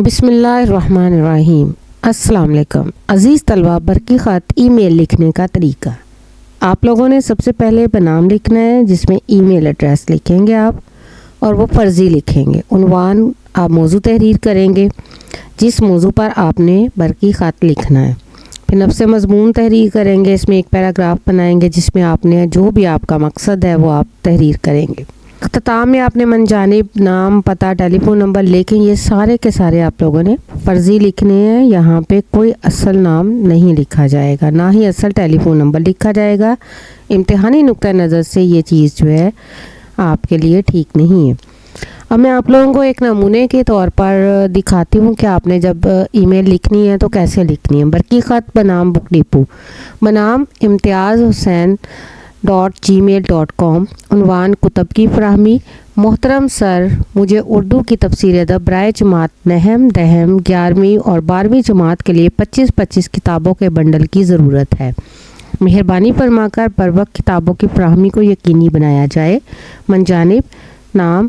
بسم اللہ الرحمن الرحیم۔ السلام علیکم عزیز طلبہ، برقی خط ای میل لکھنے کا طریقہ۔ آپ لوگوں نے سب سے پہلے بنام لکھنا ہے، جس میں ای میل ایڈریس لکھیں گے آپ، اور وہ فرضی لکھیں گے۔ عنوان آپ موضوع تحریر کریں گے جس موضوع پر آپ نے برقی خط لکھنا ہے۔ پھر نفس مضمون تحریر کریں گے، اس میں ایک پیراگراف بنائیں گے جس میں آپ نے جو بھی آپ کا مقصد ہے وہ آپ تحریر کریں گے۔ اختتام میں آپ نے من جانب نام، پتہ، ٹیلی فون نمبر، لیکن یہ سارے کے سارے آپ لوگوں نے فرضی لکھنے ہیں۔ یہاں پہ کوئی اصل نام نہیں لکھا جائے گا، نہ ہی اصل ٹیلی فون نمبر لکھا جائے گا۔ امتحانی نقطہ نظر سے یہ چیز جو ہے آپ کے لیے ٹھیک نہیں ہے۔ اب میں آپ لوگوں کو ایک نمونے کے طور پر دکھاتی ہوں کہ آپ نے جب ای میل لکھنی ہے تو کیسے لکھنی ہے۔ برقی خط بنام بک ڈپو، بنام imtiazhussain@gmail.com۔ عنوان کتب کی فراہمی۔ محترم سر، مجھے اردو کی تفسیر ادب برائے جماعت نہم، دہم، 11ویں اور 12ویں جماعت کے لیے 25 کتابوں کے بنڈل کی ضرورت ہے۔ مہربانی فرما کر بروقت کتابوں کی فراہمی کو یقینی بنایا جائے۔ من جانب نام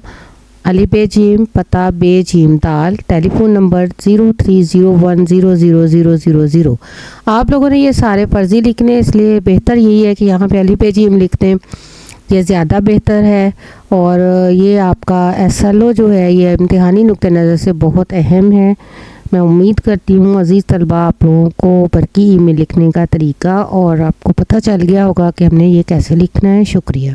علی بے جیم، پتہ بے جیم دال، ٹیلی فون نمبر 0301000000۔ آپ لوگوں نے یہ سارے فرضی لکھنے، اس لیے بہتر یہی ہے کہ یہاں پہ علی بے جیم لکھ دیں، یہ زیادہ بہتر ہے۔ اور یہ آپ کا SLO جو ہے یہ امتحانی نقطہ نظر سے بہت اہم ہے۔ میں امید کرتی ہوں عزیز طلبہ آپ لوگوں کو برقی ای میل لکھنے کا طریقہ اور آپ کو پتہ چل گیا ہوگا کہ ہم نے یہ کیسے لکھنا ہے۔ شکریہ۔